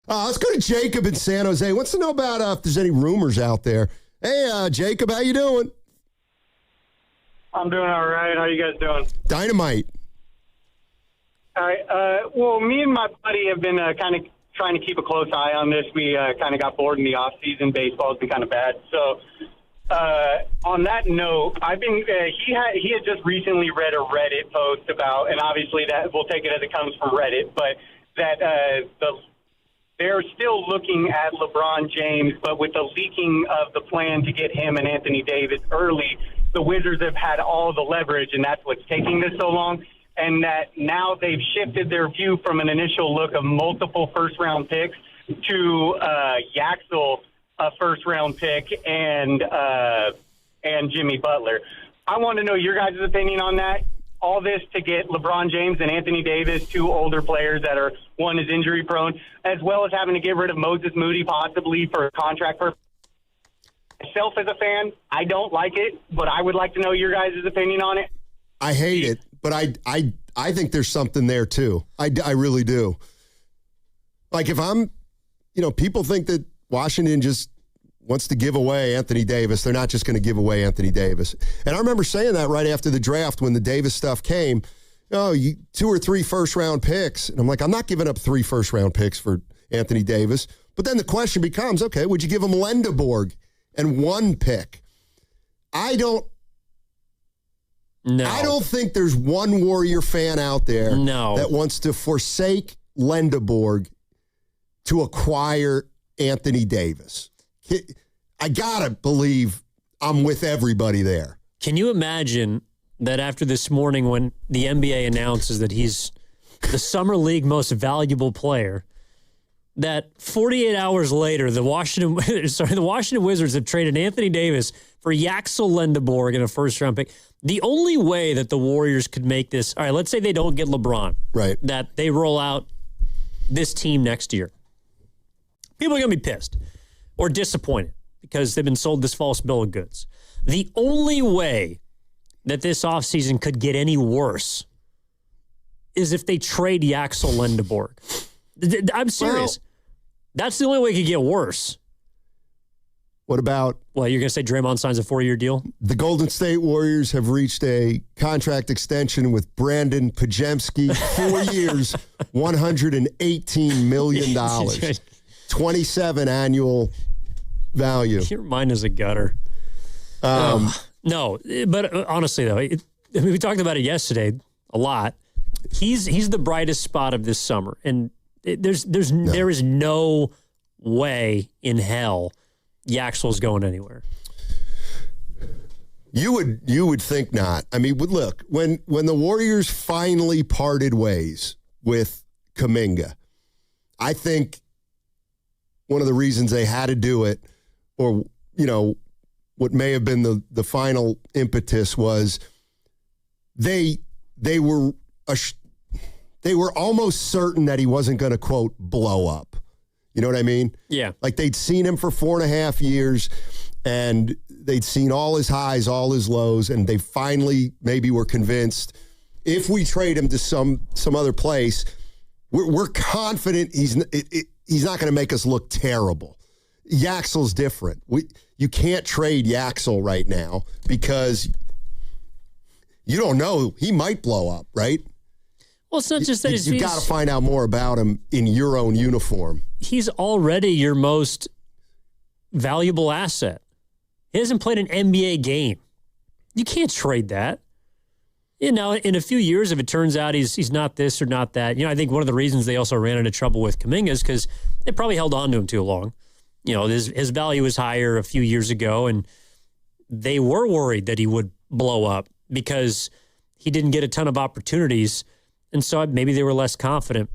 Let's go to Jacob in San Jose. Wants to know about if there's any rumors out there. Hey, Jacob, how you doing? I'm doing all right. How you guys doing? Dynamite. All right. Well, me and my buddy have been kind of trying to keep a close eye on this. We kind of got bored in the offseason. Baseball's been kind of bad. So on that note, I've been he had just recently read a Reddit post about, and obviously that we'll take it as it comes from Reddit, but that they're still looking at LeBron James, but with the leaking of the plan to get him and Anthony Davis early, the Wizards have had all the leverage, and that's what's taking this so long. And that now they've shifted their view from an initial look of multiple first-round picks to Yaxel, a first-round pick, and Jimmy Butler. I want to know your guys' opinion on that. All this to get LeBron James and Anthony Davis, two older players that are, one is injury-prone, as well as having to get rid of Moses Moody possibly for a contract purpose. Myself as a fan, I don't like it, but I would like to know your guys' opinion on it. I hate it, but I think there's something there too. I really do. Like if I'm, people think that Washington just wants to give away Anthony Davis. They're not just going to give away Anthony Davis. And I remember saying that right after the draft when the Davis stuff came. 2 or 3 first-round picks. And I'm like, I'm not giving up 3 first-round picks for Anthony Davis. But then the question becomes, okay, would you give him Lendeborg and 1 pick? I don't think there's one Warrior fan out there that wants to forsake Lendeborg to acquire Anthony Davis. I got to believe I'm with everybody there. Can you imagine that after this morning when the NBA announces that he's the Summer League most valuable player, that 48 hours later, the Washington Wizards have traded Anthony Davis for Yaxel Lendeborg in a first-round pick. The only way that the Warriors could make this, all right, let's say they don't get LeBron, right? That they roll out this team next year. People are going to be pissed or disappointed because they've been sold this false bill of goods. The only way that this offseason could get any worse is if they trade Yaxel Lendeborg. I'm serious. Well, that's the only way it could get worse. What about... Well, you're going to say Draymond signs a 4-year deal? The Golden State Warriors have reached a contract extension with Brandin Podziemski. 4 years, $118 million. 27 annual value. Your mind is a gutter. No, but honestly, though, we talked about it yesterday a lot. He's the brightest spot of this summer, and there is no way in hell Yaxel's going anywhere. You would think not. I mean, look, when the Warriors finally parted ways with Kuminga, I think one of the reasons they had to do it, or what may have been the final impetus, was they were almost certain that he wasn't going to, quote, blow up. You know what I mean? Yeah. Like they'd seen him for 4.5 years, and they'd seen all his highs, all his lows, and they finally maybe were convinced if we trade him to some other place, we're confident he's not going to make us look terrible. Yaxel's different. You can't trade Yaxel right now because you don't know. He might blow up, right? Well, it's not just that you got to find out more about him in your own uniform. He's already your most valuable asset. He hasn't played an NBA game. You can't trade that. In a few years, if it turns out he's not this or not that, I think one of the reasons they also ran into trouble with Kuminga is because they probably held on to him too long. His value was higher a few years ago, and they were worried that he would blow up because he didn't get a ton of opportunities, and so maybe they were less confident.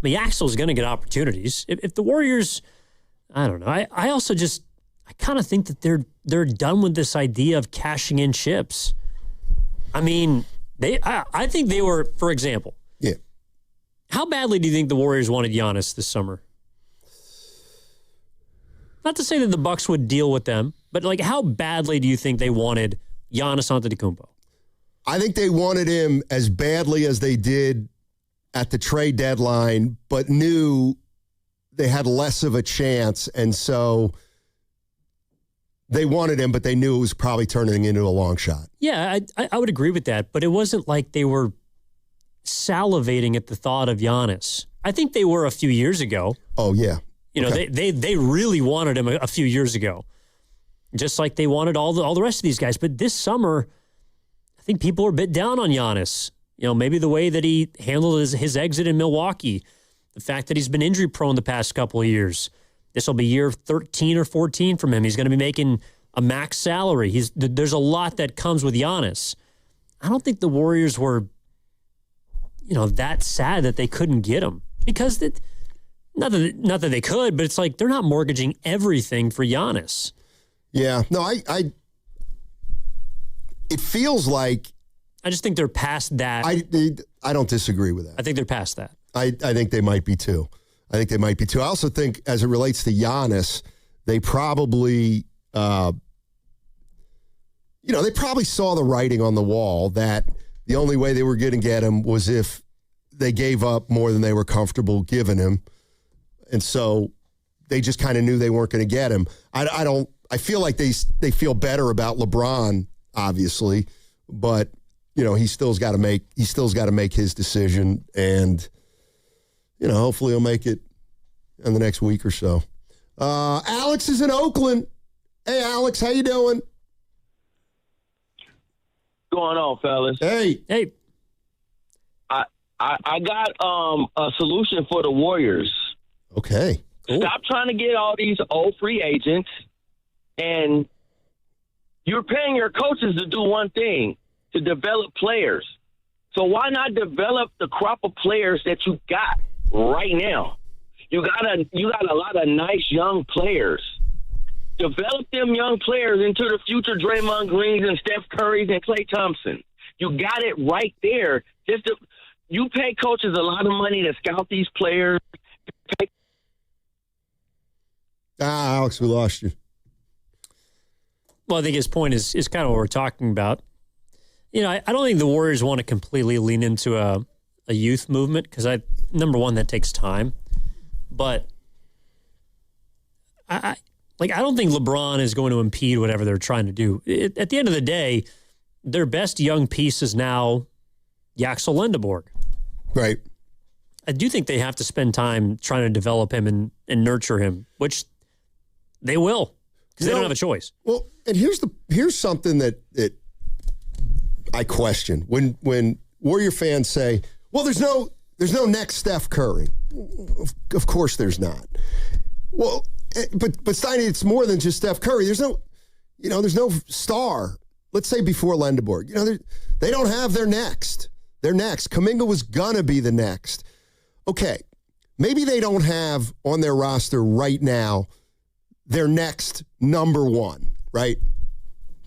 But Yaxel's going to get opportunities. If the Warriors, I don't know. I also I kind of think that they're done with this idea of cashing in chips. I mean, I think they were, for example. Yeah. How badly do you think the Warriors wanted Giannis this summer? Not to say that the Bucks would deal with them, but how badly do you think they wanted Giannis Antetokounmpo? I think they wanted him as badly as they did at the trade deadline, but knew they had less of a chance, and so they wanted him, but they knew it was probably turning into a long shot. Yeah, I would agree with that, but it wasn't like they were salivating at the thought of Giannis. I think they were a few years ago. Oh, yeah. You know, they really wanted him a few years ago, just like they wanted all the rest of these guys. But this summer, I think people are a bit down on Giannis. You know, maybe the way that he handled his exit in Milwaukee, the fact that he's been injury prone the past couple of years. This will be year 13 or 14 from him. He's going to be making a max salary. There's a lot that comes with Giannis. I don't think the Warriors were, that sad that they couldn't get him, because not that they could, but it's like they're not mortgaging everything for Giannis. Yeah, no, it feels like, I just think they're past that. I don't disagree with that. I think they're past that. I think they might be too. I also think, as it relates to Giannis, they probably, they probably saw the writing on the wall that the only way they were going to get him was if they gave up more than they were comfortable giving him. And so they just kind of knew they weren't going to get him. I feel like they feel better about LeBron, obviously, but he's still got to make his decision, and hopefully he'll make it in the next week or so. Alex is in Oakland. Hey, Alex, how you doing? Going on, fellas? Hey. I got a solution for the Warriors. Okay. Cool. Stop trying to get all these old free agents, and you're paying your coaches to do one thing, to develop players. So why not develop the crop of players that you got right now? You got a lot of nice young players. Develop them young players into the future Draymond Greens and Steph Currys and Klay Thompson. You got it right there. You pay coaches a lot of money to scout these players. Alex, we lost you. Well, I think his point is kind of what we're talking about. I don't think the Warriors want to completely lean into a youth movement, because number one, that takes time. But I don't think LeBron is going to impede whatever they're trying to do. At the end of the day, their best young piece is now Yaxel Lendeborg. Right. I do think they have to spend time trying to develop him and nurture him, which they will, because they don't have a choice. Well, and here's something that I question when Warrior fans say, "Well, there's no next Steph Curry." Of course, there's not. Well, but Steiny, it's more than just Steph Curry. There's no star. Let's say before Lendeborg, they don't have their next. Their next. Kuminga was gonna be the next. Okay, maybe they don't have on their roster right now their next number one, right?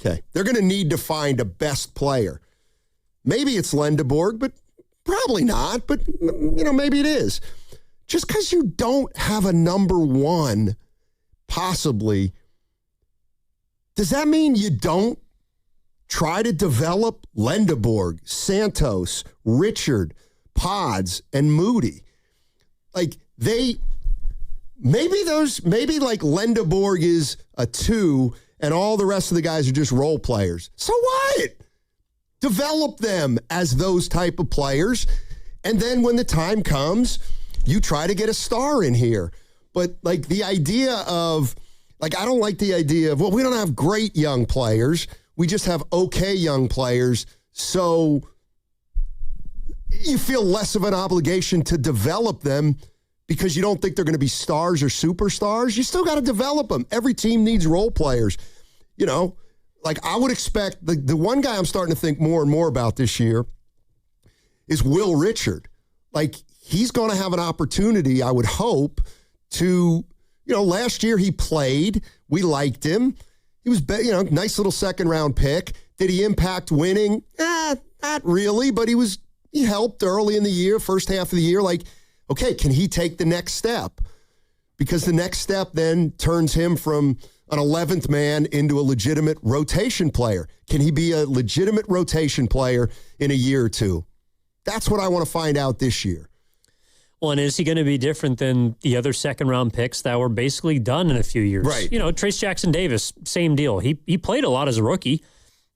Okay, they're going to need to find a best player. Maybe it's Lendeborg, but probably not. But, maybe it is. Just because you don't have a number one, possibly, does that mean you don't try to develop Lendeborg, Santos, Richard, Pods, and Moody? Like, maybe like Lendeborg is a 2 and all the rest of the guys are just role players. So what? Develop them as those type of players. And then when the time comes, you try to get a star in here. But like the idea of, I don't like the idea of, well, we don't have great young players. We just have okay young players. So you feel less of an obligation to develop them because you don't think they're going to be stars or superstars. You still got to develop them. Every team needs role players. I would expect the one guy I'm starting to think more and more about this year is Will Richard. He's going to have an opportunity, I would hope, to, last year he played. We liked him. He was, nice little second round pick. Did he impact winning? Not really, but he helped early in the year, first half of the year. Okay, can he take the next step? Because the next step then turns him from an 11th man into a legitimate rotation player. Can he be a legitimate rotation player in a year or two? That's what I want to find out this year. Well, and is he going to be different than the other second-round picks that were basically done in a few years? Right. Trace Jackson Davis, same deal. He played a lot as a rookie,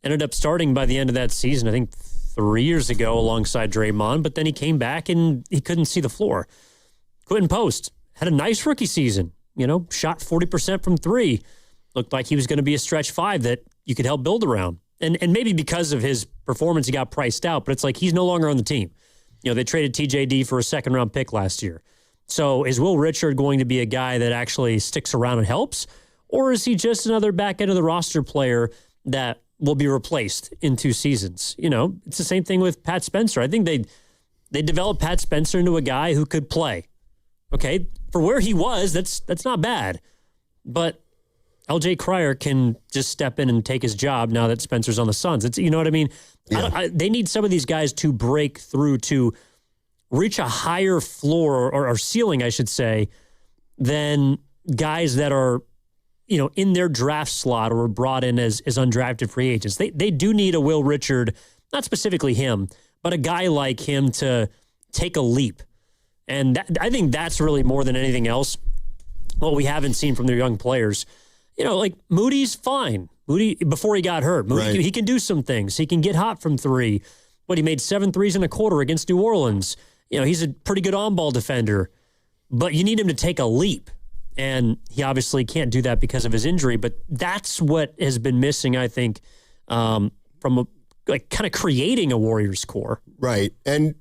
ended up starting by the end of that season, I think 3 years ago alongside Draymond, but then he came back and he couldn't see the floor. Quinn Post had a nice rookie season, shot 40% from three. Looked like he was going to be a stretch five that you could help build around. And maybe because of his performance, he got priced out, but it's like he's no longer on the team. They traded TJD for a second-round pick last year. So is Will Richard going to be a guy that actually sticks around and helps? Or is he just another back end of the roster player that will be replaced in 2 seasons? It's the same thing with Pat Spencer. I think they developed Pat Spencer into a guy who could play. Okay, for where he was, that's not bad. But LJ Cryer can just step in and take his job now that Spencer's on the Suns. You know what I mean? Yeah. They need some of these guys to break through to reach a higher floor or ceiling, I should say, than guys that are, in their draft slot or were brought in as undrafted free agents. They do need a Will Richard, not specifically him, but a guy like him to take a leap. And I think that's really more than anything else what we haven't seen from their young players. Like Moody's fine. Moody, before he got hurt, Moody, he can do some things. He can get hot from three. But he made 7 threes in a quarter against New Orleans. He's a pretty good on-ball defender. But you need him to take a leap. And he obviously can't do that because of his injury. But that's what has been missing, I think, from kind of creating a Warriors core. Right. And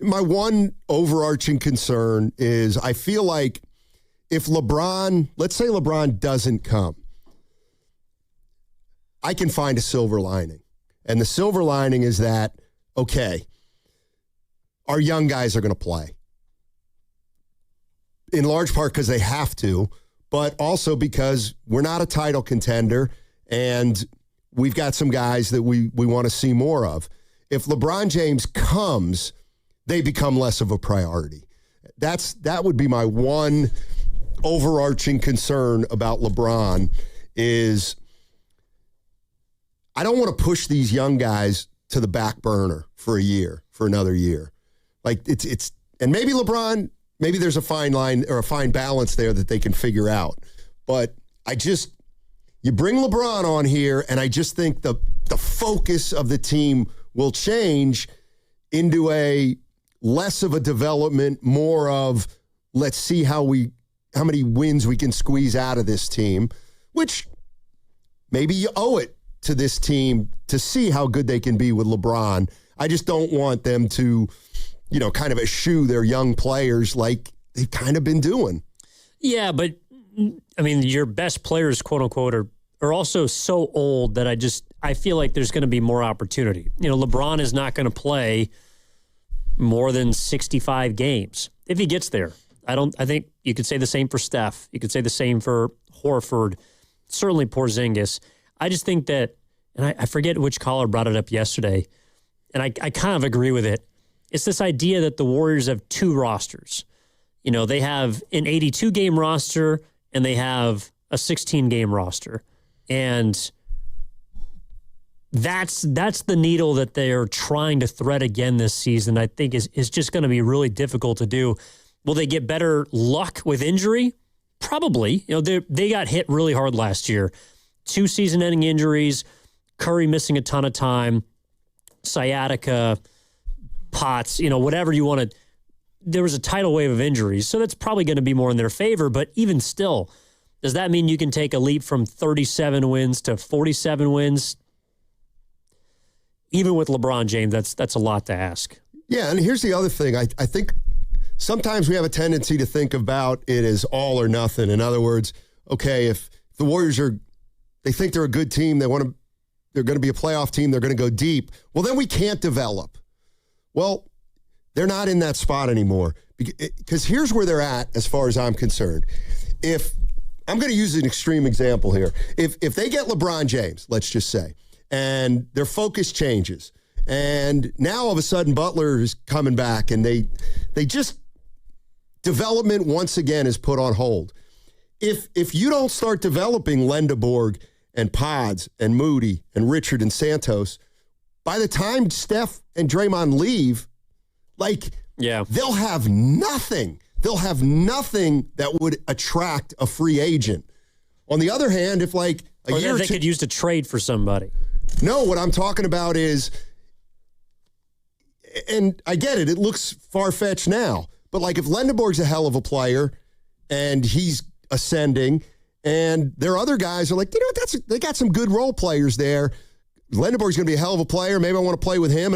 my one overarching concern is I feel like if let's say LeBron doesn't come, I can find a silver lining. And the silver lining is that, okay, our young guys are going to play. In large part because they have to, but also because we're not a title contender and we've got some guys that we want to see more of. If LeBron James comes, they become less of a priority. That would be my one overarching concern about LeBron is I don't want to push these young guys to the back burner for another year. Like it's and maybe LeBron, maybe there's a fine line or a fine balance there that they can figure out. But you bring LeBron on here and I just think the focus of the team will change into a less of a development, more of let's see how many wins we can squeeze out of this team, which maybe you owe it to this team to see how good they can be with LeBron. I just don't want them to, kind of eschew their young players like they've kind of been doing. Yeah, but, your best players, quote unquote, are also so old that I feel like there's going to be more opportunity. LeBron is not going to play more than 65 games if he gets there. I think you could say the same for Steph. You could say the same for Horford, certainly Porzingis. I just think that, and I forget which caller brought it up yesterday, and I kind of agree with it. It's this idea that the Warriors have 2 rosters. They have an 82-game roster and they have a 16-game roster. And that's the needle that they're trying to thread again this season, I think is just going to be really difficult to do. Will they get better luck with injury? Probably. They got hit really hard last year. 2 season-ending injuries, Curry missing a ton of time, sciatica, Potts, whatever you want to. There was a tidal wave of injuries, so that's probably going to be more in their favor. But even still, does that mean you can take a leap from 37 wins to 47 wins? Even with LeBron James, that's a lot to ask. Yeah, and here's the other thing. I think sometimes we have a tendency to think about it as all or nothing. In other words, okay, if the Warriors they think they're a good team, they're going to be a playoff team, they're going to go deep, well, then we can't develop. Well, they're not in that spot anymore. Because here's where they're at as far as I'm concerned. If I'm going to use an extreme example here. If they get LeBron James, let's just say, and their focus changes, and now all of a sudden Butler is coming back and they just development once again is put on hold. If you don't start developing Lendeborg and Pods and Moody and Richard and Santos, by the time Steph and Draymond leave, Yeah. They'll have nothing. They'll have nothing that would attract a free agent. On the other hand, if like a year they could use to trade for somebody. No, what I'm talking about is, and I get it, it looks far-fetched now, but like if Lendeborg's a hell of a player and he's ascending and their other guys are like, you know what, they got some good role players there. Lendeborg's going to be a hell of a player. Maybe I want to play with him.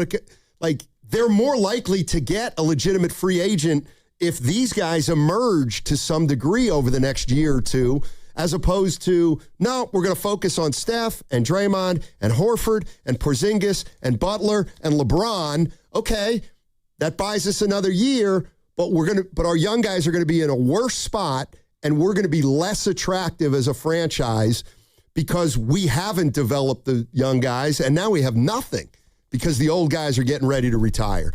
Like, they're more likely to get a legitimate free agent if these guys emerge to some degree over the next year or two, as opposed to, no, we're going to focus on Steph and Draymond and Horford and Porzingis and Butler and LeBron. Okay, that buys us another year, but our young guys are going to be in a worse spot, and we're going to be less attractive as a franchise because we haven't developed the young guys, and now we have nothing because the old guys are getting ready to retire.